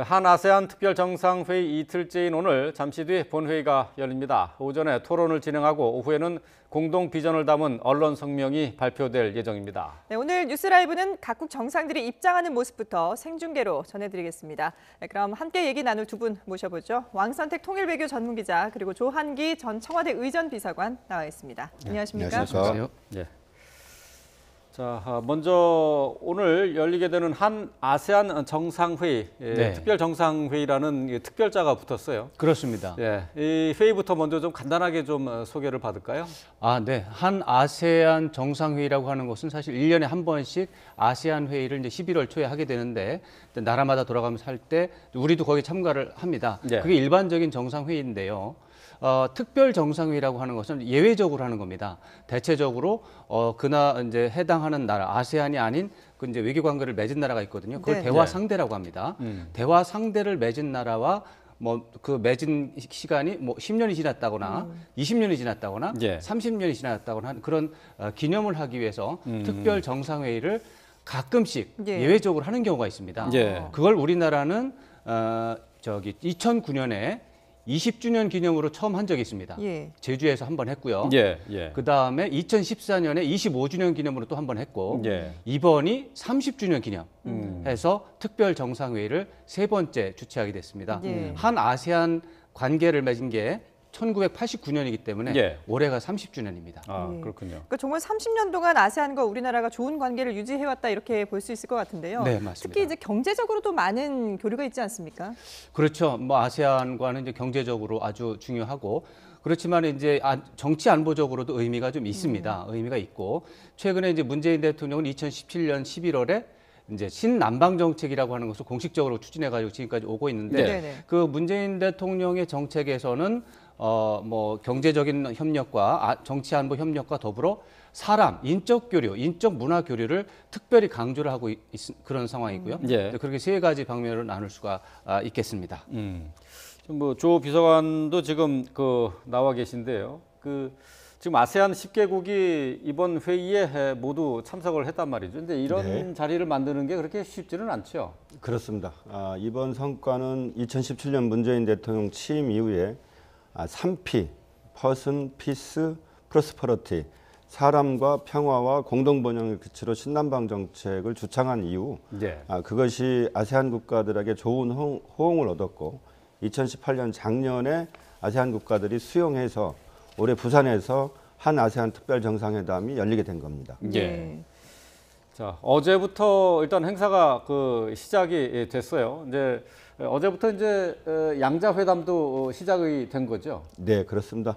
한 아세안 특별정상회의 이틀째인 오늘 잠시 뒤 본회의가 열립니다. 오전에 토론을 진행하고 오후에는 공동 비전을 담은 언론 성명이 발표될 예정입니다. 네, 오늘 뉴스라이브는 각국 정상들이 입장하는 모습부터 생중계로 전해드리겠습니다. 네, 그럼 함께 얘기 나눌 두 분 모셔보죠. 왕선택 통일외교 전문기자 그리고 조한기 전 청와대 의전비서관 나와 있습니다. 안녕하십니까? 안녕하세요. 네. 자, 먼저 오늘 열리게 되는 한 아세안 정상회의, 특별 정상회의라는 특별자가 붙었어요. 그렇습니다. 이 회의부터 먼저 좀 간단하게 좀 소개를 받을까요? 네. 한 아세안 정상회의라고 하는 것은 사실 1년에 한 번씩 아세안 회의를 이제 11월 초에 하게 되는데 나라마다 돌아가면서 할 때 우리도 거기 참가를 합니다. 그게 일반적인 정상회의인데요. 특별 정상회의라고 하는 것은 예외적으로 하는 겁니다. 대체적으로 그날 이제 해당하는 나라, 아세안이 아닌 그 이제 외교 관계를 맺은 나라가 있거든요. 그걸 대화 상대라고 합니다. 대화 상대를 맺은 나라와 그 맺은 시간이 10년이 지났다거나 20년이 지났다거나 30년이 지났다거나 하는 그런 기념을 하기 위해서 특별 정상회의를 가끔씩 예외적으로 하는 경우가 있습니다. 그걸 우리나라는 2009년에 20주년 기념으로 처음 한 적이 있습니다. 제주에서 한 번 했고요. 그다음에 2014년에 25주년 기념으로 또 한 번 했고 이번이 30주년 기념 해서 특별 정상회의를 세 번째 주최하게 됐습니다. 한 아세안 관계를 맺은 게 1989년이기 때문에 올해가 30주년입니다. 그렇군요. 그러니까 정말 30년 동안 아세안과 우리나라가 좋은 관계를 유지해왔다 이렇게 볼 수 있을 것 같은데요. 네, 맞습니다. 특히 이제 경제적으로도 많은 교류가 있지 않습니까? 그렇죠. 아세안과는 이제 경제적으로 아주 중요하고 그렇지만 이제 정치 안보적으로도 의미가 좀 있습니다. 의미가 있고 최근에 이제 문재인 대통령은 2017년 11월에 이제 신남방 정책이라고 하는 것을 공식적으로 추진해가지고 지금까지 오고 있는데 그 문재인 대통령의 정책에서는 경제적인 협력과 정치 안보 협력과 더불어 사람, 인적 교류, 인적 문화 교류를 특별히 강조를 하고 그런 상황이고요. 그렇게 세 가지 방면으로 나눌 수가 있겠습니다. 조 비서관도 지금 나와 계신데요. 지금 아세안 10개국이 이번 회의에 모두 참석을 했단 말이죠. 근데 이런 자리를 만드는 게 그렇게 쉽지는 않죠. 그렇습니다. 이번 성과는 2017년 문재인 대통령 취임 이후에 3P, Person, Peace, Prosperity, 사람과 평화와 공동번영을 기치로 신남방 정책을 주창한 이후 그것이 아세안 국가들에게 좋은 호응을 얻었고 2018년 작년에 아세안 국가들이 수용해서 올해 부산에서 한 아세안 특별 정상회담이 열리게 된 겁니다. 자, 어제부터 일단 행사가 시작이 됐어요. 이제 어제부터 이제 양자 회담도 시작이 된 거죠. 네, 그렇습니다.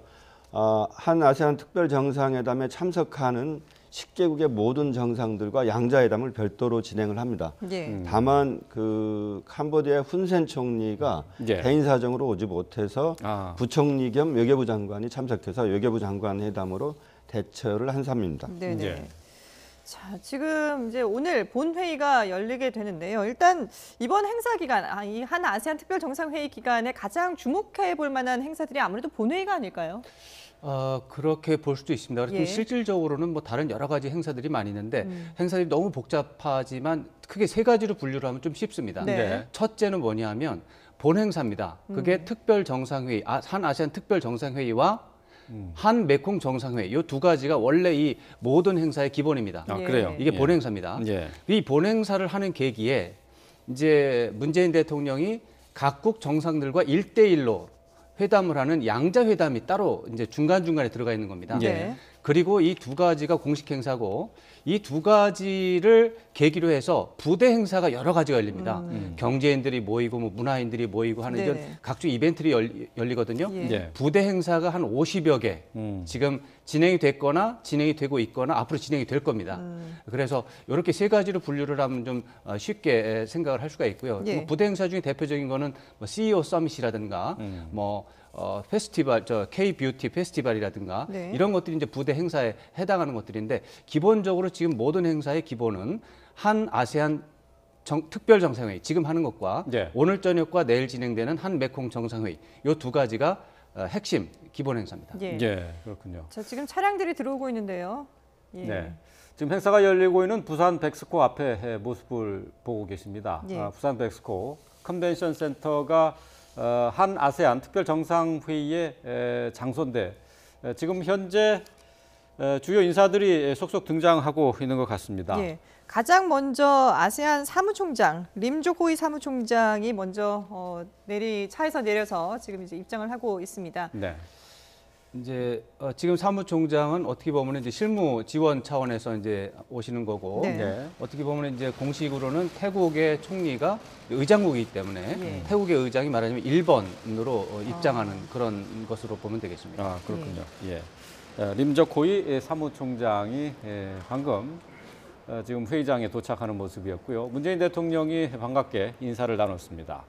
한 아세안 특별 정상회담에 참석하는 10개국의 모든 정상들과 양자회담을 별도로 진행을 합니다. 다만 캄보디아 훈센 총리가 개인 사정으로 오지 못해서 부총리 겸 외교부 장관이 참석해서 외교부 장관 회담으로 대처를 한 셈입니다. 자, 지금 이제 오늘 본회의가 열리게 되는데요. 일단 이번 행사 기간, 이 한 아세안 특별 정상회의 기간에 가장 주목해 볼 만한 행사들이 아무래도 본회의가 아닐까요? 그렇게 볼 수도 있습니다. 그래서 실질적으로는 다른 여러 가지 행사들이 많이 있는데 행사들이 너무 복잡하지만 크게 세 가지로 분류를 하면 좀 쉽습니다. 첫째는 뭐냐면 본행사입니다. 그게 특별 정상회의, 한 아세안 특별 정상회의와 한 메콩 정상회의 이 두 가지가 원래 이 모든 행사의 기본입니다. 그래요? 이게 본행사입니다. 이 본행사를 하는 계기에 이제 문재인 대통령이 각국 정상들과 1대1로 회담을 하는 양자 회담이 따로 이제 중간중간에 들어가 있는 겁니다. 그리고 이 두 가지가 공식 행사고 이 두 가지를 계기로 해서 부대 행사가 여러 가지가 열립니다. 경제인들이 모이고 문화인들이 모이고 하는 이런 각종 이벤트들이 열리거든요. 부대 행사가 한 50여 개 지금 진행이 됐거나 진행이 되고 있거나 앞으로 진행이 될 겁니다. 그래서 이렇게 세 가지로 분류를 하면 좀 쉽게 생각을 할 수가 있고요. 부대 행사 중에 대표적인 거는 CEO 서밋이라든가 페스티벌, K-뷰티 페스티벌이라든가 이런 것들이 이제 부대 행사에 해당하는 것들인데 기본적으로 지금 모든 행사의 기본은 한 아세안 특별 정상회의 지금 하는 것과 오늘 저녁과 내일 진행되는 한 메콩 정상회의 이 두 가지가 핵심 기본 행사입니다. 그렇군요. 자, 지금 차량들이 들어오고 있는데요. 지금 행사가 열리고 있는 부산 백스코 앞에 모습을 보고 계십니다. 부산 백스코 컨벤션 센터가 한 아세안 특별 정상회의의 장소인데 지금 현재 주요 인사들이 속속 등장하고 있는 것 같습니다. 예. 가장 먼저 아세안 사무총장 림조코이 사무총장이 먼저 차에서 내려서 지금 이제 입장을 하고 있습니다. 네. 이제 지금 사무총장은 어떻게 보면 이제 실무 지원 차원에서 이제 오시는 거고 네. 네. 어떻게 보면 이제 공식으로는 태국의 총리가 의장국이기 때문에 예. 태국의 의장이 말하자면 1번으로 입장하는 그런 것으로 보면 되겠습니다. 아, 그렇군요. 예. 림저코이 사무총장이 방금 지금 회의장에 도착하는 모습이었고요. 문재인 대통령이 반갑게 인사를 나눴습니다.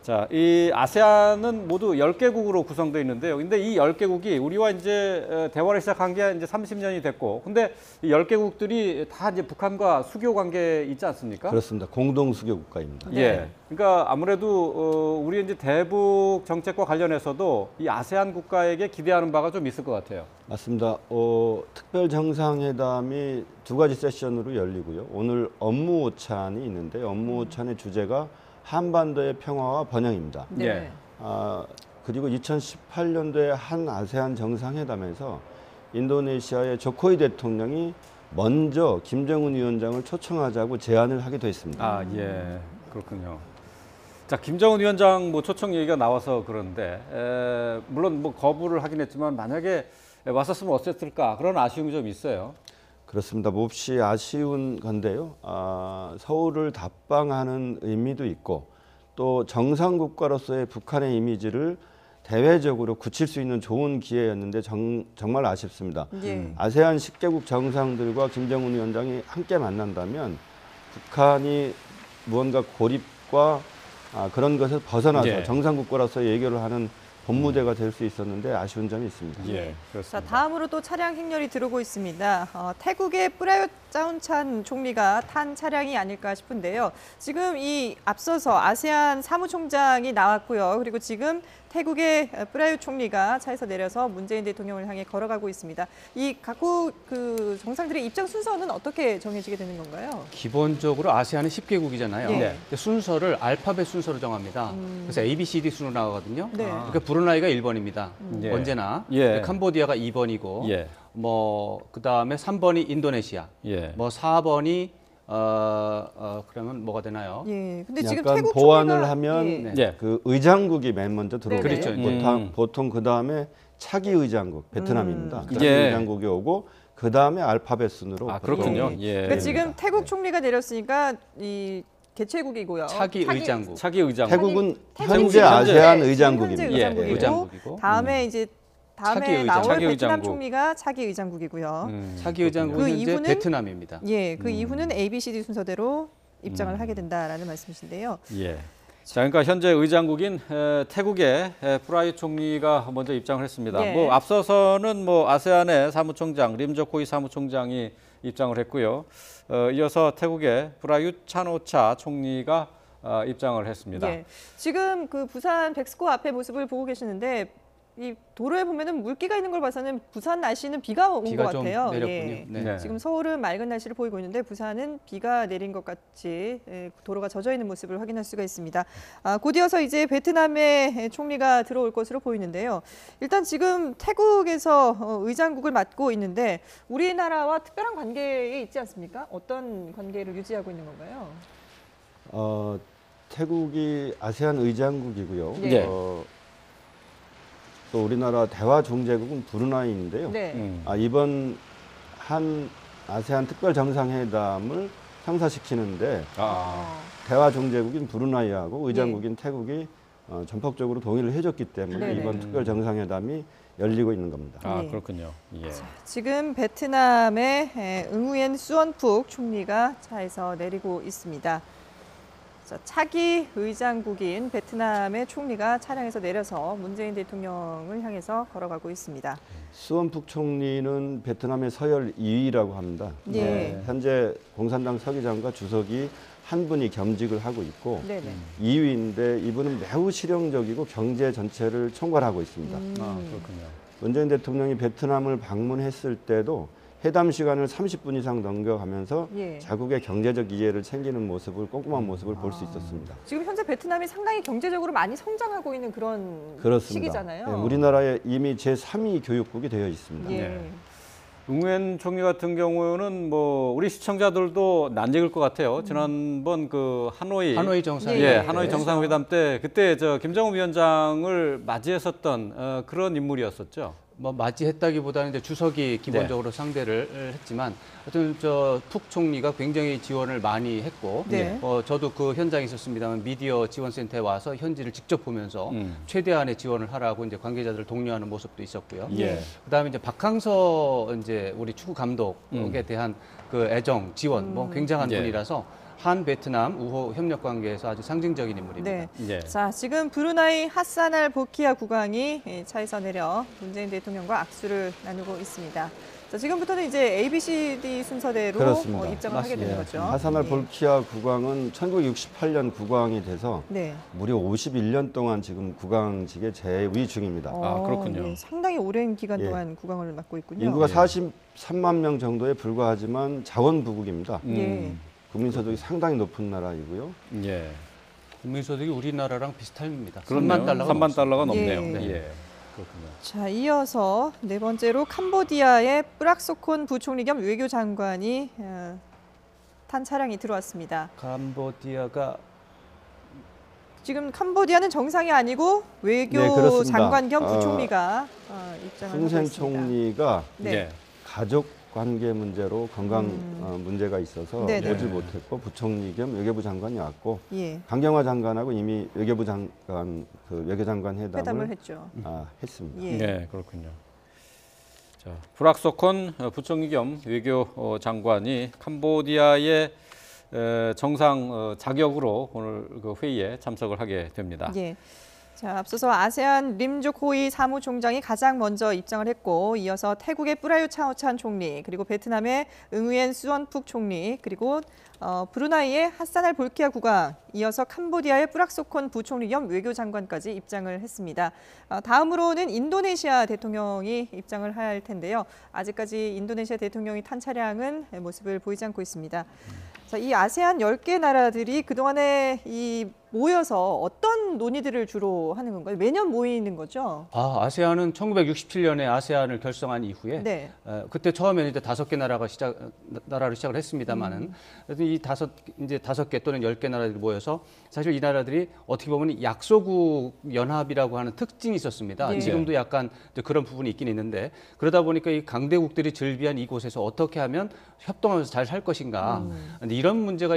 자, 이 아세안은 모두 10개국으로 구성되어 있는데요. 근데 이 10개국이 우리와 이제 대화를 시작한 게 이제 30년이 됐고, 근데 이 10개국들이 다 이제 북한과 수교 관계 있지 않습니까? 그렇습니다. 공동 수교 국가입니다. 네. 예. 그러니까 아무래도 우리 이제 대북 정책과 관련해서도 이 아세안 국가에게 기대하는 바가 좀 있을 것 같아요. 맞습니다. 특별 정상회담이 두 가지 세션으로 열리고요. 오늘 업무 오찬이 있는데 업무 오찬의 주제가 한반도의 평화와 번영입니다. 네. 예. 그리고 2018년도에 한 아세안 정상회담에서 인도네시아의 조코이 대통령이 먼저 김정은 위원장을 초청하자고 제안을 하기도 했습니다. 아, 예. 그렇군요. 자, 김정은 위원장 뭐 초청 얘기가 나와서 그런데 물론 뭐 거부를 하긴 했지만 만약에 왔었으면 어땠을까 그런 아쉬움이 좀 있어요. 그렇습니다. 몹시 아쉬운 건데요. 서울을 답방하는 의미도 있고 또 정상국가로서의 북한의 이미지를 대외적으로 굳힐 수 있는 좋은 기회였는데 정말 아쉽습니다. 예. 아세안 10개국 정상들과 김정은 위원장이 함께 만난다면 북한이 무언가 고립과 그런 것을 벗어나서 예. 정상국가로서의 외교를 하는 본무대가 될 수 있었는데 아쉬운 점이 있습니다. 예, 자, 그렇습니다. 다음으로 또 차량 행렬이 들어오고 있습니다. 태국의 프라윕 짜운찬 총리가 탄 차량이 아닐까 싶은데요. 지금 이 앞서서 아세안 사무총장이 나왔고요. 그리고 지금 태국의 프라윕 총리가 차에서 내려서 문재인 대통령을 향해 걸어가고 있습니다. 이 각국 그 정상들의 입장 순서는 어떻게 정해지게 되는 건가요? 기본적으로 아세안은 10개국이잖아요. 예. 순서를 알파벳 순서로 정합니다. 그래서 A, B, C, D 순으로 나가거든요. 네. 그러니까 브루나이가 1번입니다. 예. 언제나. 예. 캄보디아가 2번이고 예. 뭐 그다음에 3번이 인도네시아. 예. 뭐 4번이 그러면 뭐가 되나요? 예. 근데 지금 약간 태국 보완을 총리가 하면 예. 예. 그 의장국이 맨 먼저 들어오고 네네. 그렇죠. 보통 그 다음에 차기 의장국 베트남입니다. 그다음에 예. 의장국이 오고 그 다음에 알파벳 순으로 아, 그렇군요. 예. 예. 그러니까 지금 태국 총리가 내렸으니까 이 개최국이고요. 차기 의장국. 차기 의장. 태국은 태국이 현재 현재 아세안 현재 의장국입니다. 의장국이고, 예. 의장국이고. 다음에 이제 차기 다음에 의장. 나올 차기 베트남 의장국. 총리가 차기 의장국이고요. 차기 의장국은 그 현재 이후는- 베트남입니다. 예, 그 이후는 A, B, C, D 순서대로 입장을 하게 된다라는 말씀이신데요. 예. 자, 그러니까 현재 의장국인 태국의 프라윕 총리가 먼저 입장을 했습니다. 예. 뭐 앞서서는 뭐 아세안의 사무총장 림저코이 사무총장이 입장을 했고요. 이어서 태국의 프라윕 찬오차 총리가 입장을 했습니다. 예. 지금 그 부산 백스코 앞에 모습을 보고 계시는데 이 도로에 보면은 물기가 있는 걸 봐서는 부산 날씨는 비가 온 것 비가 좀 같아요. 내렸군요. 예. 네. 네. 지금 서울은 맑은 날씨를 보이고 있는데 부산은 비가 내린 것 같이 도로가 젖어 있는 모습을 확인할 수가 있습니다. 곧 이어서 이제 베트남의 총리가 들어올 것으로 보이는데요. 일단 지금 태국에서 의장국을 맡고 있는데 우리나라와 특별한 관계에 있지 않습니까? 어떤 관계를 유지하고 있는 건가요? 태국이 아세안 의장국이고요. 네. 또 우리나라 대화 중재국은 브루나이인데요. 네. 이번 한 아세안 특별 정상회담을 성사시키는데 대화 중재국인 브루나이하고 의장국인 태국이 전폭적으로 동의를 해줬기 때문에 네네. 이번 특별 정상회담이 열리고 있는 겁니다. 아, 예. 그렇군요. 예. 지금 베트남의 응우엔 수언푹 총리가 차에서 내리고 있습니다. 자, 차기 의장국인 베트남의 총리가 차량에서 내려서 문재인 대통령을 향해서 걸어가고 있습니다. 수원푹 총리는 베트남의 서열 2위라고 합니다. 예. 현재 공산당 서기장과 주석이 한 분이 겸직을 하고 있고 네네. 2위인데 이분은 매우 실용적이고 경제 전체를 총괄하고 있습니다. 아, 그렇군요. 문재인 대통령이 베트남을 방문했을 때도 회담 시간을 30분 이상 넘겨가면서 예. 자국의 경제적 이해를 챙기는 모습을 꼼꼼한 모습을 볼 수 있었습니다. 지금 현재 베트남이 상당히 경제적으로 많이 성장하고 있는 그런 그렇습니다. 시기잖아요. 네, 우리나라에 이미 제3위 교육국이 되어 있습니다. 예. 네. 웅웬 총리 같은 경우는 뭐 우리 시청자들도 낯익을 것 같아요. 지난번 그 하노이 정상 예, 하노이 정상회담 때 그때 저 김정은 위원장을 맞이했었던 그런 인물이었었죠. 뭐 맞이했다기보다는 이제 주석이 기본적으로 상대를 했지만 하여튼 저 푹 총리가 굉장히 지원을 많이 했고 네. 저도 그 현장에 있었습니다만 미디어 지원센터에 와서 현지를 직접 보면서 최대한의 지원을 하라고 이제 관계자들을 독려하는 모습도 있었고요. 예. 그다음에 이제 박항서 이제 우리 축구 감독에 대한 그 애정 지원 뭐 굉장한 예. 분이라서 한 베트남 우호 협력 관계에서 아주 상징적인 인물입니다. 네. 예. 자, 지금 브루나이 하산알 보키아 국왕이 차에서 내려 문재인 대통령과 악수를 나누고 있습니다. 자, 지금부터는 이제 ABCD 순서대로 그렇습니다. 입장을 하게 되는 예. 거죠. 하산알 예. 볼키아 국왕은 1968년 국왕이 돼서 네. 무려 51년 동안 지금 국왕직에 재위 중입니다. 그렇군요. 예, 상당히 오랜 기간 예. 동안 국왕을 맡고 있군요. 인구가 43만 명 정도에 불과하지만 자원부국입니다. 예. 국민소득이 상당히 높은 나라이고요. 예. 국민소득이 우리나라랑 비슷합니다. 그렇네요. 3만 달러가 3만 달러가 넘네요. 예. 예. 그렇군요. 자, 이어서 네 번째로 캄보디아의 뿌락소콘 부총리 겸 외교장관이 탄 차량이 들어왔습니다. 캄보디아가 지금 캄보디아는 정상이 아니고 네, 그렇습니다. 외교장관 겸 부총리가 입장을 하고 훈센 있습니다. 총리가 네. 예. 가족 관계 문제로 건강 문제가 있어서 네네. 오질 못했고 부총리 겸 외교부 장관이 왔고 예, 강경화 장관하고 이미 외교부 장관 외교장관 회담을 회담을 했죠. 했습니다. 예. 네, 그렇군요. 자, 프락소콘 부총리 겸 외교 장관이 캄보디아의 정상 자격으로 오늘 그 회의에 참석을 하게 됩니다. 예. 자, 앞서서 아세안 림족 호이 사무총장이 가장 먼저 입장을 했고, 이어서 태국의 뿌라유 차오찬 총리, 그리고 베트남의 응우엔 수언푹 총리, 그리고 브루나이의 하산알 볼키아 국왕, 이어서 캄보디아의 뿌락소콘 부총리 겸 외교장관까지 입장을 했습니다. 다음으로는 인도네시아 대통령이 입장을 할 텐데요. 아직까지 인도네시아 대통령이 탄 차량은 모습을 보이지 않고 있습니다. 자, 이 아세안 10개 나라들이 그동안에 모여서 어떤 논의들을 주로 하는 건가요? 매년 모이는 거죠? 아세안은 1967년에 아세안을 결성한 이후에 네. 그때 처음에는 이제 5개 나라로 시작을 했습니다만은 그래도 이 다섯 개 또는 10개 나라들이 모여서 사실 이 나라들이 어떻게 보면 약소국 연합이라고 하는 특징이 있었습니다. 네. 지금도 약간 그런 부분이 있긴 있는데 그러다 보니까 이 강대국들이 즐비한 이곳에서 어떻게 하면 협동하면서 잘 살 것인가. 근데 이런 문제가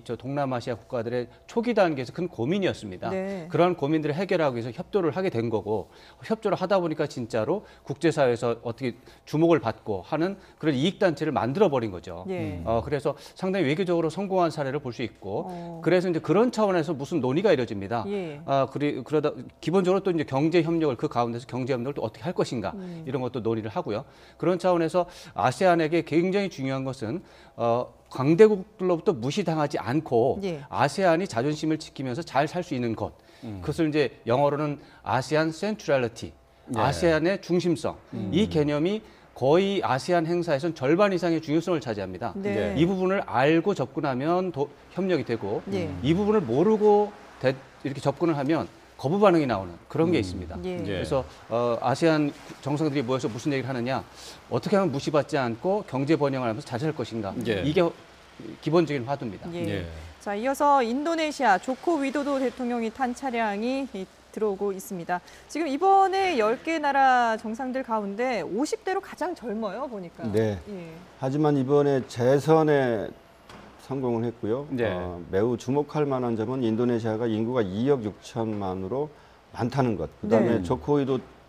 저 동남아시아 국가들의 초기 단계에서 큰 고민이었습니다. 네. 그러한 고민들을 해결하기 위해서 협조를 하게 된 거고 협조를 하다 보니까 진짜로 국제사회에서 어떻게 주목을 받고 하는 그런 이익단체를 만들어버린 거죠. 예. 그래서 상당히 외교적으로 성공한 사례를 볼 수 있고 그래서 이제 그런 차원에서 무슨 논의가 이루어집니다. 예. 그러다 기본적으로 또 이제 경제 협력을 그 가운데서 경제 협력을 또 어떻게 할 것인가 이런 것도 논의를 하고요. 그런 차원에서 아세안에게 굉장히 중요한 것은 강대국들로부터 무시당하지 않고 예. 아세안이 자존심을 지키면서 잘 살 수 있는 것. 그것을 이제 영어로는 아세안 센트럴리티, 아세안의 중심성. 이 개념이 거의 아세안 행사에서는 절반 이상의 중요성을 차지합니다. 네. 이 부분을 알고 접근하면 협력이 되고 예. 이 부분을 모르고 이렇게 접근을 하면 거부 반응이 나오는 그런 게 있습니다. 예. 그래서 아세안 정상들이 모여서 무슨 얘기를 하느냐, 어떻게 하면 무시받지 않고 경제 번영을 하면서 잘 살 것인가. 예. 이게 기본적인 화두입니다. 예. 예. 자, 이어서 인도네시아 조코 위도도 대통령이 탄 차량이 들어오고 있습니다. 지금 이번에 10개 나라 정상들 가운데 50대로 가장 젊어요, 보니까. 네. 예. 하지만 이번에 재선에 성공을 했고요. 네. 매우 주목할 만한 점은 인도네시아가 인구가 2억 6천만으로 많다는 것. 그다음에 네. 조코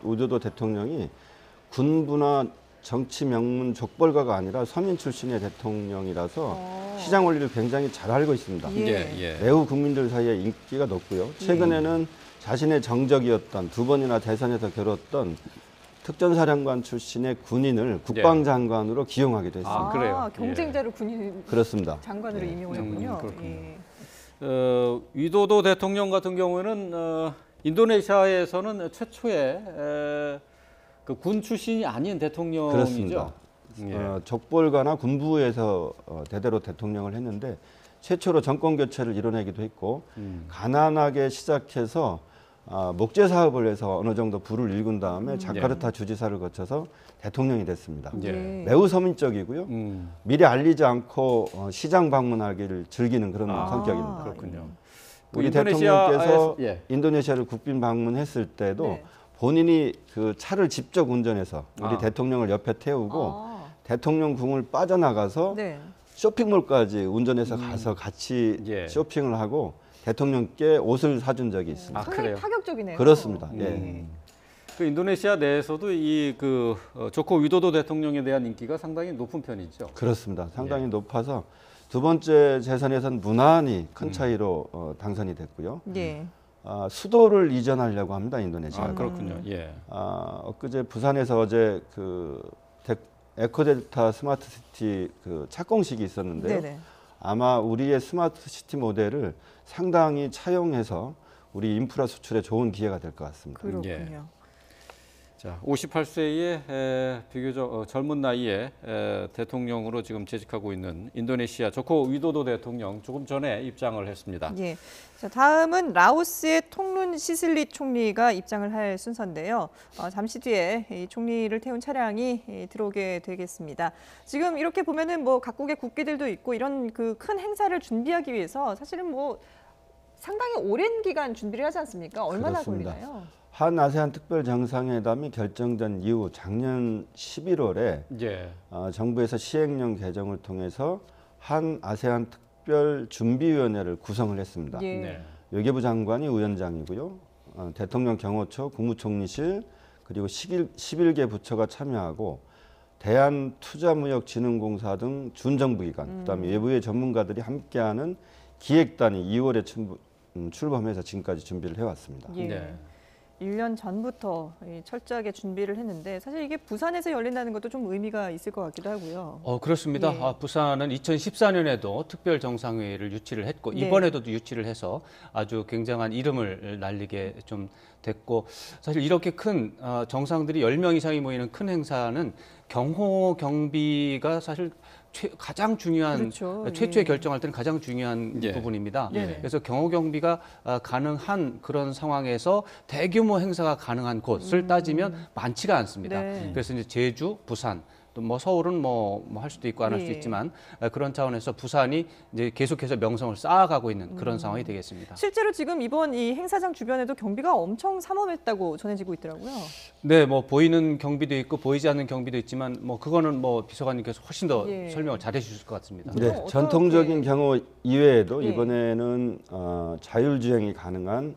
위도도 대통령이 군부나 정치 명문 족벌가가 아니라 서민 출신의 대통령이라서 시장 원리를 굉장히 잘 알고 있습니다. 예. 예. 매우 국민들 사이에 인기가 높고요. 최근에는 자신의 정적이었던 두 번이나 대선에서 겨뤘던 특전사령관 출신의 군인을 국방장관으로 기용하기도 했습니다. 그래요? 경쟁자를 군인 그렇습니다. 장관으로 네. 임명을 했군요. 그렇군요. 예. 위도도 대통령 같은 경우에는 인도네시아에서는 최초의 그 군 출신이 아닌 대통령이죠. 그렇습니다. 예. 족벌가나 군부에서 대대로 대통령을 했는데 최초로 정권 교체를 이뤄내기도 했고 가난하게 시작해서 목재 사업을 해서 어느 정도 부를 일군 다음에 자카르타 주지사를 거쳐서 대통령이 됐습니다. 예. 매우 서민적이고요. 미리 알리지 않고 시장 방문하기를 즐기는 그런 성격입니다. 그렇군요. 우리 인도네시아에서- 대통령께서 예. 인도네시아를 국빈 방문했을 때도 네. 본인이 그 차를 직접 운전해서 우리 대통령을 옆에 태우고 대통령 궁을 빠져나가서 네. 쇼핑몰까지 운전해서 가서 같이 예. 쇼핑을 하고 대통령께 옷을 사준 적이 있습니다. 상당히 그래요? 파격적이네요. 그렇습니다. 예. 그 인도네시아 내에서도 이 그 조코 위도도 대통령에 대한 인기가 상당히 높은 편이죠. 그렇습니다. 상당히 높아서 두 번째 재선에선 무난히 큰 차이로 당선이 됐고요. 예. 수도를 이전하려고 합니다. 인도네시아가. 그렇군요. 예. 엊그제 부산에서 어제 그 에코델타 스마트시티 그 착공식이 있었는데요. 네네. 아마 우리의 스마트시티 모델을 상당히 차용해서 우리 인프라 수출에 좋은 기회가 될 것 같습니다. 그렇군요. 자, 58세의 비교적 젊은 나이에 대통령으로 지금 재직하고 있는 인도네시아 조코 위도도 대통령 조금 전에 입장을 했습니다. 예. 자, 다음은 라오스의 통룬 시슬릿 총리가 입장을 할 순서인데요. 잠시 뒤에 이 총리를 태운 차량이 들어오게 되겠습니다. 지금 이렇게 보면은 뭐 각국의 국기들도 있고 이런 그 큰 행사를 준비하기 위해서 사실은 뭐 상당히 오랜 기간 준비를 하지 않습니까? 얼마나 그렇습니다. 걸리나요? 한 아세안 특별 정상회담이 결정된 이후 작년 11월에 예. 정부에서 시행령 개정을 통해서 한 아세안 특별 준비위원회를 구성을 했습니다. 예. 네. 외교부 장관이 위원장이고요. 대통령 경호처, 국무총리실 그리고 11개 부처가 참여하고 대한투자무역진흥공사 등 준정부기관, 그다음에 외부의 전문가들이 함께하는 기획단이 2월에 출범해서 지금까지 준비를 해왔습니다. 예. 네. 1년 전부터 철저하게 준비를 했는데 사실 이게 부산에서 열린다는 것도 좀 의미가 있을 것 같기도 하고요. 그렇습니다. 예. 부산은 2014년에도 특별 정상회의를 유치를 했고 네. 이번에도 유치를 해서 아주 굉장한 이름을 날리게 좀 됐고 사실 이렇게 큰 정상들이 10명 이상이 모이는 큰 행사는 경호 경비가 사실 가장 중요한 그렇죠. 최초에 예. 결정할 때는 가장 중요한 예. 부분입니다. 네네. 그래서 경호 경비가 가능한 그런 상황에서 대규모 행사가 가능한 곳을 따지면 많지가 않습니다. 네. 그래서 이제 제주, 부산 또 뭐 서울은 뭐 할 수도 있고 안 할 수도 예. 있지만 그런 차원에서 부산이 이제 계속해서 명성을 쌓아가고 있는 그런 상황이 되겠습니다. 실제로 지금 이번 이 행사장 주변에도 경비가 엄청 삼엄했다고 전해지고 있더라고요. 네, 뭐 보이는 경비도 있고 보이지 않는 경비도 있지만 뭐 그거는 뭐 비서관님께서 훨씬 더 예. 설명을 잘해 주실 것 같습니다. 네, 어떻게- 전통적인 경호 이외에도 예. 이번에는 자율주행이 가능한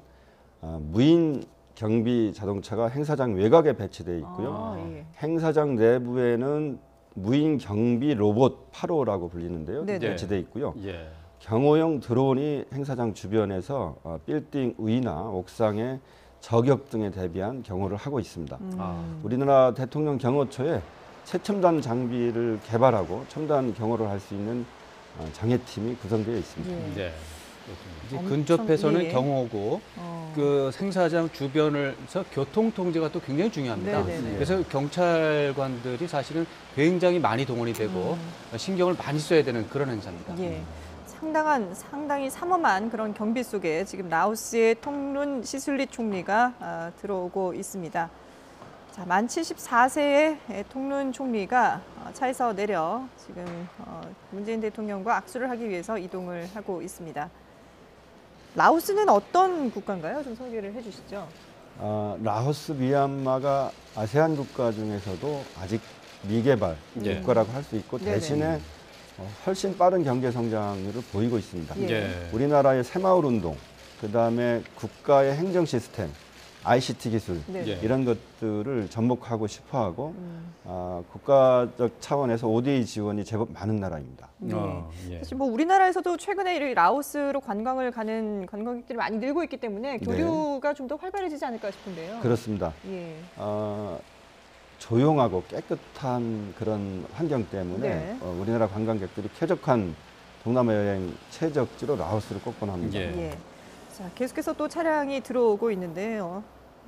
무인 경비 자동차가 행사장 외곽에 배치되어 있고요. 예. 행사장 내부에는 무인 경비 로봇 8호라고 불리는데요. 네네. 배치되어 있고요. 예. 경호용 드론이 행사장 주변에서 빌딩 위나 옥상의 저격 등에 대비한 경호를 하고 있습니다. 우리나라 대통령 경호처에 최첨단 장비를 개발하고 첨단 경호를 할 수 있는 장애팀이 구성되어 있습니다. 예. 네. 이제 엄청- 근접해서는 예. 경호고 그 행사장 주변에서 교통 통제가 또 굉장히 중요합니다. 네네네. 그래서 경찰관들이 사실은 굉장히 많이 동원이 되고 신경을 많이 써야 되는 그런 행사입니다. 예. 상당히 삼엄한 그런 경비 속에 지금 라오스의 통룬 시슬릿 총리가 들어오고 있습니다. 자, 만 74세의 통룬 총리가 차에서 내려 지금 문재인 대통령과 악수를 하기 위해서 이동을 하고 있습니다. 라오스는 어떤 국가인가요? 좀 소개를 해주시죠. 라오스, 미얀마가 아세안 국가 중에서도 아직 미개발 예. 국가라고 할 수 있고 네네. 대신에 훨씬 빠른 경제 성장률을 보이고 있습니다. 예. 예. 우리나라의 새마을 운동, 그다음에 국가의 행정 시스템, ICT 기술 네. 예. 이런 것들을 접목하고 싶어하고 국가적 차원에서 ODA 지원이 제법 많은 나라입니다. 예. 사실 뭐 우리나라에서도 최근에 이 라오스로 관광을 가는 관광객들이 많이 늘고 있기 때문에 교류가 좀 더 활발해지지 않을까 싶은데요. 그렇습니다. 예. 조용하고 깨끗한 그런 환경 때문에 네. 우리나라 관광객들이 쾌적한 동남아 여행 최적지로 라오스를 꼽곤 합니다. 예. 예. 자, 계속해서 또 차량이 들어오고 있는데요.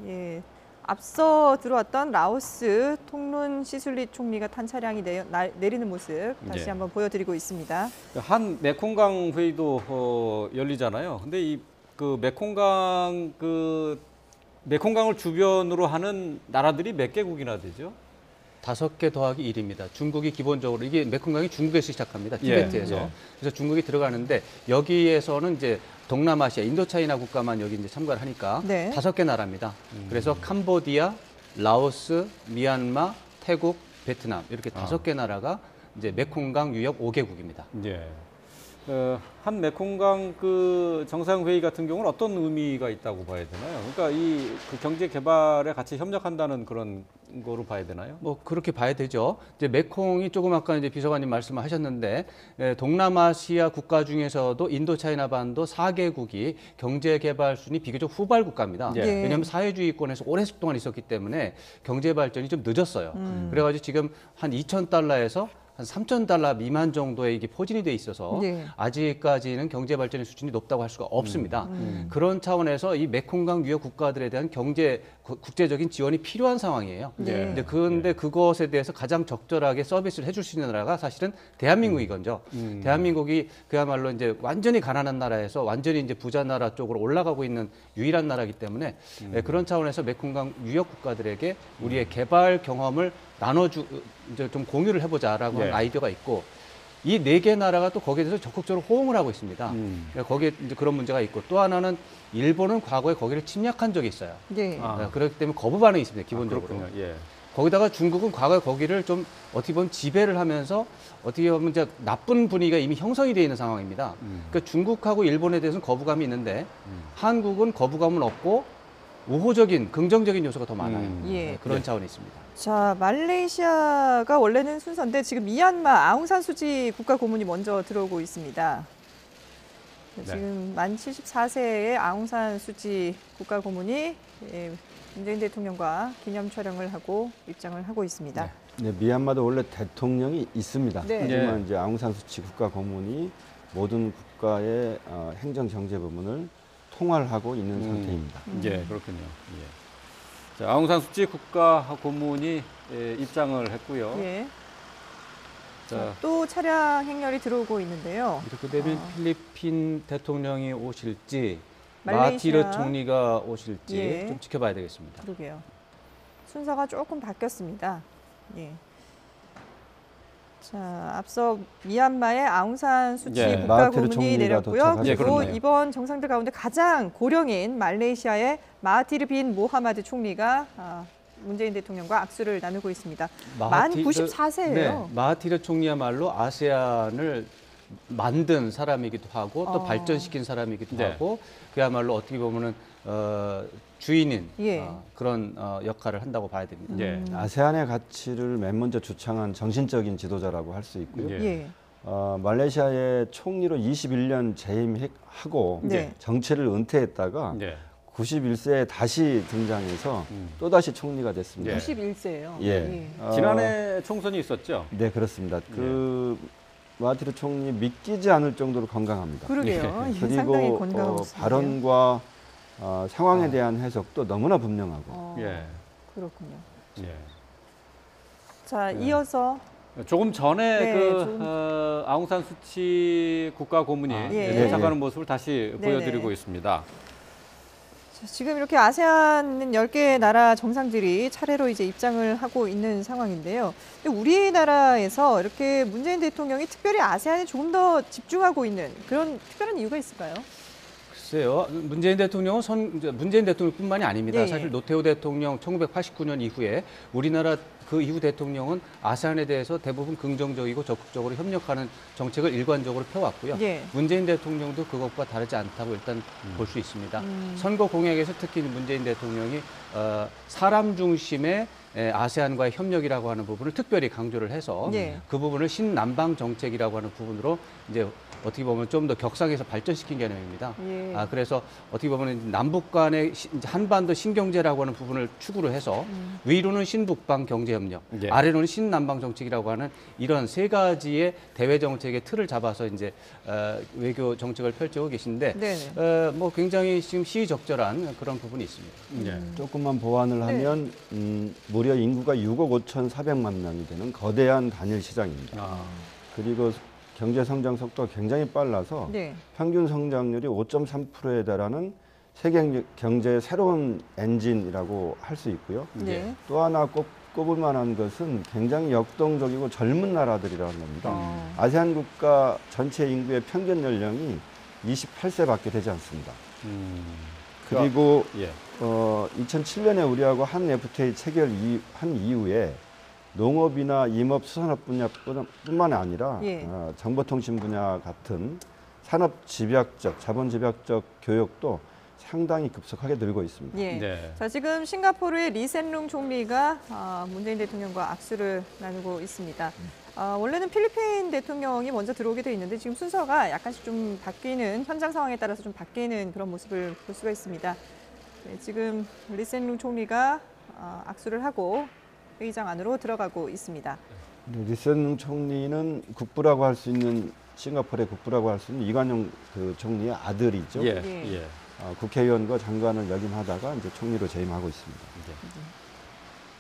예. 앞서 들어왔던 라오스 통룬 시술릿 총리가 탄 차량이 내리는 모습 다시 네. 한번 보여드리고 있습니다. 한 메콩강 회의도 열리잖아요. 근데 이 그 메콩강을 주변으로 하는 나라들이 몇 개국이나 되죠? 5개 더하기 1입니다. 중국이 기본적으로 이게 메콩강이 중국에서 시작합니다. 티베트에서. 예. 그래서 중국이 들어가는데 여기에서는 이제 동남아시아, 인도차이나 국가만 여기 이제 참가를 하니까 네. 5개 나라입니다. 그래서 캄보디아, 라오스, 미얀마, 태국, 베트남 이렇게 5개 나라가 이제 메콩강 유역 5개국입니다. 예. 한 메콩강 그 정상회의 같은 경우는 어떤 의미가 있다고 봐야 되나요? 그러니까 이 그 경제 개발에 같이 협력한다는 그런 거로 봐야 되나요? 뭐 그렇게 봐야 되죠. 이제 메콩이 조금 아까 이제 비서관님 말씀하셨는데 동남아시아 국가 중에서도 인도차이나 반도 4개국이 경제 개발 순위 비교적 후발 국가입니다. 예. 왜냐하면 사회주의권에서 오랜 동안 있었기 때문에 경제 발전이 좀 늦었어요. 그래가지고 지금 한 2,000달러에서 한 3,000달러 미만 정도의 이게 포진이 돼 있어서 네. 아직까지는 경제 발전의 수준이 높다고 할 수가 없습니다. 그런 차원에서 이 메콩강 유역 국가들에 대한 국제적인 지원이 필요한 상황이에요. 네. 근데 그것에 대해서 가장 적절하게 서비스를 해줄 수 있는 나라가 사실은 대한민국이건죠. 대한민국이 그야말로 이제 완전히 가난한 나라에서 완전히 이제 부자 나라 쪽으로 올라가고 있는 유일한 나라이기 때문에 그런 차원에서 메콩강 유역 국가들에게 우리의 개발 경험을 이제 좀 공유를 해보자라고 하는 아이디어가 있고 이 4개 나라가 또 거기에 대해서 적극적으로 호응을 하고 있습니다. 그러니까 거기에 이제 그런 문제가 있고 또 하나는 일본은 과거에 거기를 침략한 적이 있어요. 네. 그렇기 때문에 거부 반응이 있습니다. 기본적으로. 그렇군요. 예. 거기다가 중국은 과거에 거기를 좀 어떻게 보면 지배를 하면서 어떻게 보면 이제 나쁜 분위기가 이미 형성이 되어 있는 상황입니다. 그러니까 중국하고 일본에 대해서는 거부감이 있는데 한국은 거부감은 없고 우호적인 긍정적인 요소가 더 많아요. 예. 그런 차원이 있습니다. 자, 말레이시아가 원래는 순서인데 지금 미얀마 아웅산 수지 국가고문이 먼저 들어오고 있습니다. 지금 만 74세의 아웅산 수지 국가고문이 문재인 대통령과 기념 촬영을 하고 입장을 하고 있습니다. 네, 미얀마도 원래 대통령이 있습니다. 네. 하지만 이제 아웅산 수치 국가고문이 모든 국가의 행정 경제 부문을 통할하고 있는 상태입니다. 예, 그렇군요. 예. 자, 아웅산 수치 국가고문이 입장을 했고요. 예. 자, 또 차량 행렬이 들어오고 있는데요. 이렇게 되면 필리핀 대통령이 오실지 말레이시아. 마하티르 총리가 오실지 예. 좀 지켜봐야 되겠습니다. 그러게요. 순서가 조금 바뀌었습니다. 예. 자, 앞서 미얀마의 아웅산 수치 예. 국가고문이 마하티르 총리가 내렸고요. 도착하셨군요. 예, 그리고 그렇네요. 이번 정상들 가운데 가장 고령인 말레이시아의 마하티르 빈 모하마드 총리가 문재인 대통령과 악수를 나누고 있습니다. 만 94세예요. 네, 마하티르 총리야말로 아세안을 만든 사람이기도 하고 또 발전시킨 사람이기도 네. 하고 그야말로 어떻게 보면은 주인인 예. 그런 역할을 한다고 봐야 됩니다. 예. 아세안의 가치를 맨 먼저 주창한 정신적인 지도자라고 할 수 있고요. 예. 예. 말레이시아의 총리로 21년 재임하고 네. 정치를 은퇴했다가 예. 91세에 다시 등장해서 또다시 총리가 됐습니다. 예. 91세예요. 예. 지난해 총선이 있었죠? 네, 그렇습니다. 그 마하티르 총리 믿기지 않을 정도로 건강합니다. 그러게요. 예, 그리고 상당히 건강하고 발언과 상황에 대한 해석도 너무나 분명하고. 예. 그렇군요. 예. 자, 이어서 조금 전에 네, 그 아웅산 수치 국가고문이 예. 도착하는 모습을 다시 네네. 보여드리고 있습니다. 자, 지금 이렇게 아세안 10개 나라 정상들이 차례로 이제 입장을 하고 있는 상황인데요. 근데 우리나라에서 이렇게 문재인 대통령이 특별히 아세안에 조금 더 집중하고 있는 그런 특별한 이유가 있을까요? 글쎄요. 문재인 대통령은 문재인 대통령뿐만이 아닙니다. 예, 예. 사실 노태우 대통령 1989년 이후에 우리나라 그 이후 대통령은 아세안에 대해서 대부분 긍정적이고 적극적으로 협력하는 정책을 일관적으로 펴왔고요. 예. 문재인 대통령도 그것과 다르지 않다고 일단 볼 수 있습니다. 선거 공약에서 특히 문재인 대통령이 사람 중심의 아세안과의 협력이라고 하는 부분을 특별히 강조를 해서 예. 그 부분을 신남방 정책이라고 하는 부분으로 이제 어떻게 보면 좀 더 격상해서 발전시킨 개념입니다. 예. 그래서 어떻게 보면 남북 간의 이제 한반도 신경제라고 하는 부분을 축으로 해서 위로는 신북방 경제협력, 예. 아래로는 신남방 정책이라고 하는 이런 세 가지의 대외 정책의 틀을 잡아서 이제 외교 정책을 펼치고 계신데 네. 뭐 굉장히 지금 시의적절한 그런 부분이 있습니다. 예. 조금만 보완을 하면 무려 인구가 6억 5,400만 명이 되는 거대한 단일 시장입니다. 아, 그리고 경제 성장 속도가 굉장히 빨라서 네. 평균 성장률이 5.3%에 달하는 세계 경제의 새로운 엔진이라고 할 수 있고요. 네. 또 하나 꼭 꼽을 만한 것은 굉장히 역동적이고 젊은 나라들이라는 겁니다. 아세안 국가 전체 인구의 평균 연령이 28세밖에 되지 않습니다. 그리고 예. 2007년에 우리하고 한 FTA 체결한 이후에 농업이나 임업, 수산업 분야뿐만 아니라 예. 정보통신 분야 같은 산업 집약적, 자본 집약적 교역도 상당히 급속하게 늘고 있습니다. 예. 네. 자, 지금 싱가포르의 리센룽 총리가 문재인 대통령과 악수를 나누고 있습니다. 원래는 필리핀 대통령이 먼저 들어오게 돼 있는데 지금 순서가 약간씩 좀 바뀌는, 현장 상황에 따라서 좀 바뀌는 그런 모습을 볼 수가 있습니다. 네, 지금 리센룽 총리가 악수를 하고 회의장 안으로 들어가고 있습니다. 리센 총리는 국부라고 할 수 있는, 싱가포르의 국부라고 할 수 있는 이관용 그 총리의 아들이죠. 예. 예. 예. 국회의원과 장관을 역임하다가 이제 총리로 재임하고 있습니다.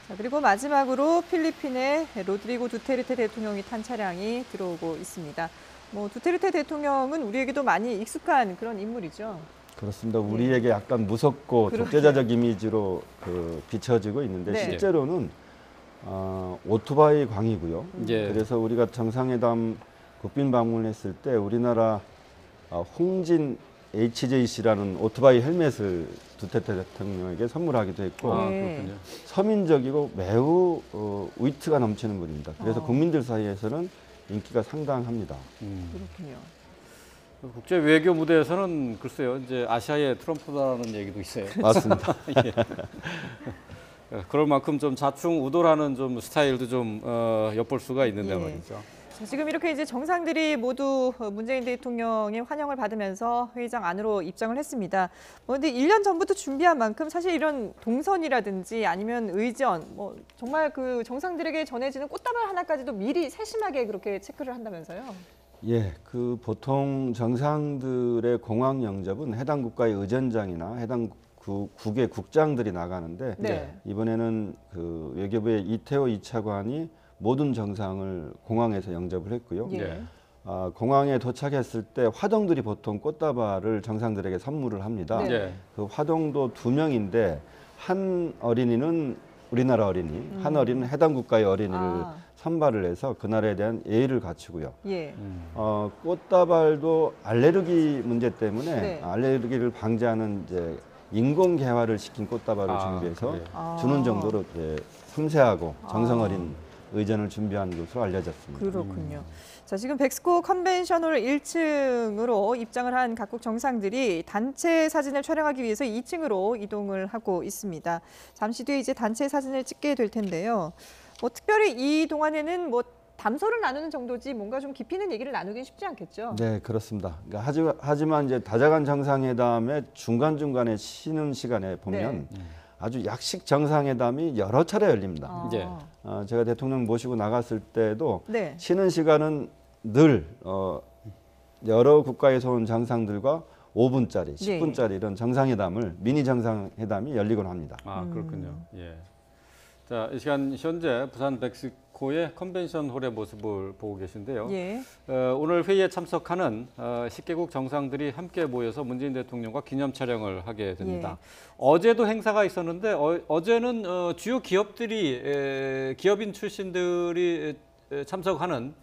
자, 그리고 마지막으로 필리핀의 로드리고 두테르테 대통령이 탄 차량이 들어오고 있습니다. 뭐 두테르테 대통령은 우리에게도 많이 익숙한 그런 인물이죠. 그렇습니다. 우리에게 약간 무섭고 그러게요. 독재자적 이미지로 비춰지고 있는데 네. 실제로는 오토바이 광이고요. 예. 그래서 우리가 정상회담 국빈 방문했을 때 우리나라 홍진 HJC라는 오토바이 헬멧을 두테르테 대통령에게 선물하기도 했고 아, 네. 그렇군요. 서민적이고 매우 위트가 넘치는 분입니다. 그래서 국민들 사이에서는 인기가 상당합니다. 그렇군요. 국제 외교 무대에서는 글쎄요, 이제 아시아의 트럼프다라는 얘기도 있어요. 맞습니다. 그럴 만큼 좀 좌충우돌하는 좀 스타일도 좀 엿볼 수가 있는데 예. 말이죠. 자, 지금 이렇게 이제 정상들이 모두 문재인 대통령의 환영을 받으면서 회의장 안으로 입장을 했습니다. 그런데 1년 전부터 준비한 만큼 사실 이런 동선이라든지 아니면 의전, 뭐 정말 그 정상들에게 전해지는 꽃다발 하나까지도 미리 세심하게 그렇게 체크를 한다면서요? 예, 그 보통 정상들의 공항 영접은 해당 국가의 의전장이나 해당 국의 국장들이 나가는데 네. 이번에는 그 외교부의 이태호 2차관이 모든 정상을 공항에서 영접을 했고요. 예. 네. 공항에 도착했을 때 화동들이 보통 꽃다발을 정상들에게 선물을 합니다. 네. 예. 그 화동도 2명인데 한 어린이는 우리나라 어린이, 한 어린이는 해당 국가의 어린이를 선발을 해서 그 나라에 대한 예의를 갖추고요. 예. 꽃다발도 알레르기 문제 때문에 네. 알레르기를 방지하는 이제 인공 개화를 시킨 꽃다발을 준비해서 그래요. 주는 정도로 이제 섬세하고 정성 어린 의전을 준비한 것으로 알려졌습니다. 그렇군요. 자, 지금 백스코 컨벤션홀 1층으로 입장을 한 각국 정상들이 단체 사진을 촬영하기 위해서 2층으로 이동을 하고 있습니다. 잠시 뒤에 이제 단체 사진을 찍게 될 텐데요. 뭐 특별히 이 동안에는 뭐 담소를 나누는 정도지 뭔가 좀 깊이 있는 얘기를 나누긴 쉽지 않겠죠. 네, 그렇습니다. 그러니까 하지만 이제 다자간 정상회담의 중간중간에 쉬는 시간에 보면 아주 약식 정상회담이 여러 차례 열립니다. 예. 제가 대통령 모시고 나갔을 때도 네. 쉬는 시간은 늘 여러 국가에서 온 정상들과 5분짜리, 10분짜리 이런 정상회담을 미니 정상회담이 열리곤 합니다. 아, 그렇군요. 예. 자, 이 시간 현재 부산 백스코의 컨벤션 홀의 모습을 보고 계신데요. 예. 오늘 회의에 참석하는 10개국 정상들이 함께 모여서 문재인 대통령과 기념 촬영을 하게 됩니다. 어제도 행사가 있었는데 어제는 주요 기업들이 기업인 출신들이 참석하는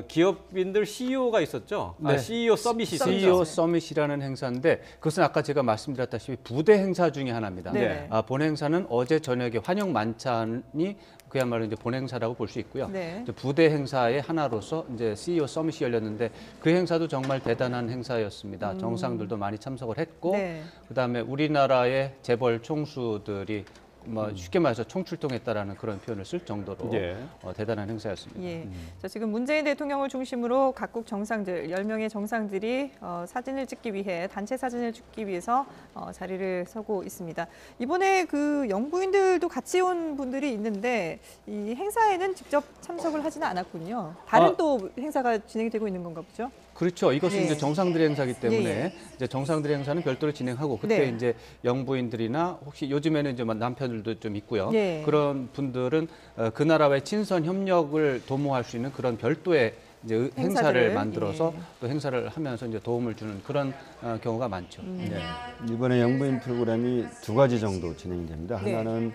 기업인들 CEO가 있었죠. 네. CEO 서밋이 있었죠. CEO 서밋이라는 행사인데 그것은 아까 제가 말씀드렸다시피 부대 행사 중에 하나입니다. 네. 본 행사는 어제 저녁에 환영 만찬이 그야말로 이제 본 행사라고 볼 수 있고요. 네. 이제 부대 행사의 하나로서 이제 CEO 서밋이 열렸는데 그 행사도 정말 대단한 행사였습니다. 정상들도 많이 참석을 했고 네. 그다음에 우리나라의 재벌 총수들이 뭐 쉽게 말해서 총출동했다라는 그런 표현을 쓸 정도로 예. 대단한 행사였습니다. 예. 자, 지금 문재인 대통령을 중심으로 각국 정상들 10명의 정상들이 사진을 찍기 위해 단체 사진을 찍기 위해서 자리를 서고 있습니다. 이번에 그 영부인들도 같이 온 분들이 있는데 이 행사에는 직접 참석을 하지는 않았군요. 다른 또 행사가 진행이 되고 있는 건가 보죠? 그렇죠. 이것은 예. 이제 정상들의 행사기 때문에 예. 이제 정상들의 행사는 별도로 진행하고 그때 네. 이제 영부인들이나 혹시 요즘에는 이제 남편들도 좀 있고요. 예. 그런 분들은 그 나라와의 친선 협력을 도모할 수 있는 그런 별도의 이제 행사를 행사들을, 만들어서 예. 또 행사를 하면서 이제 도움을 주는 그런 경우가 많죠. 네. 이번에 영부인 프로그램이 두 가지 정도 진행이 됩니다. 네. 하나는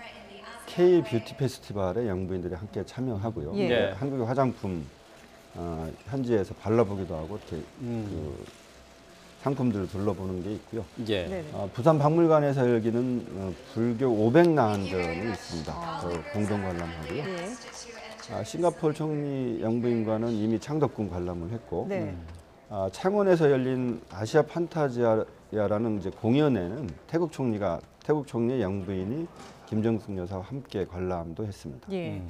K 뷰티 페스티벌에 영부인들이 함께 참여하고요. 예. 네. 한국의 화장품 현지에서 발라보기도 하고 이렇게 그 상품들을 둘러보는 게 있고요. 예. 네. 부산 박물관에서 열기는 불교 500나한전이 있습니다. 공동 관람하고요. 예. 싱가포르 총리 영부인과는 이미 창덕궁 관람을 했고 네. 창원에서 열린 아시아 판타지아라는 이제 공연에는 태국 총리의 영부인이 김정숙 여사와 함께 관람도 했습니다. 예.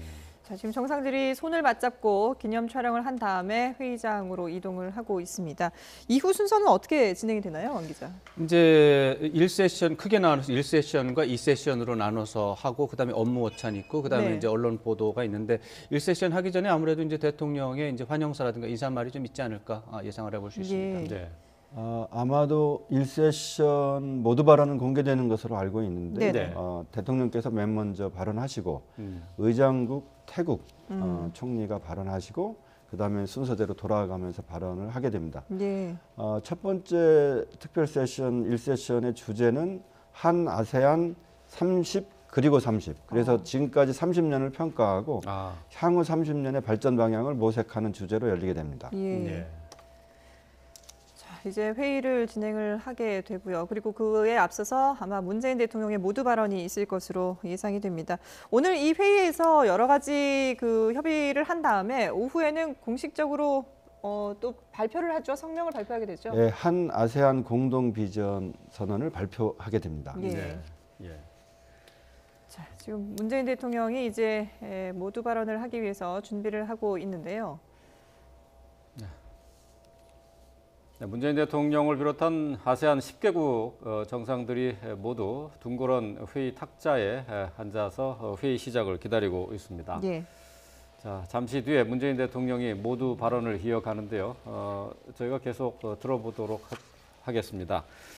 자, 지금 정상들이 손을 맞잡고 기념 촬영을 한 다음에 회의장으로 이동을 하고 있습니다. 이후 순서는 어떻게 진행이 되나요, 왕 기자? 이제 1세션 크게 나눠서 1세션과 2세션으로 나눠서 하고 그다음에 업무 오찬이 있고 그다음에 네. 이제 언론 보도가 있는데 1세션 하기 전에 아무래도 이제 대통령의 이제 환영사라든가 인사말이 좀 있지 않을까 예상을 해볼 수 있습니다. 예. 네. 아마도 1세션 모두 발언은 공개되는 것으로 알고 있는데 네네. 대통령께서 맨 먼저 발언하시고 의장국 태국 총리가 발언하시고 그다음에 순서대로 돌아가면서 발언을 하게 됩니다. 예. 첫 번째 특별 세션 1세션의 주제는 한 아세안 30 그리고 30. 그래서 지금까지 30년을 평가하고 향후 30년의 발전 방향을 모색하는 주제로 열리게 됩니다. 예. 예. 이제 회의를 진행을 하게 되고요. 그리고 그에 앞서서 아마 문재인 대통령의 모두 발언이 있을 것으로 예상이 됩니다. 오늘 이 회의에서 여러 가지 그 협의를 한 다음에 오후에는 공식적으로 또 발표를 하죠. 성명을 발표하게 되죠. 예, 한 아세안 공동 비전 선언을 발표하게 됩니다. 예. 네. 예. 자, 지금 문재인 대통령이 이제 모두 발언을 하기 위해서 준비를 하고 있는데요. 네, 문재인 대통령을 비롯한 아세안 10개국 정상들이 모두 둥그런 회의 탁자에 앉아서 회의 시작을 기다리고 있습니다. 예. 자, 잠시 뒤에 문재인 대통령이 모두 발언을 이어가는데요. 저희가 계속 들어보도록 하겠습니다.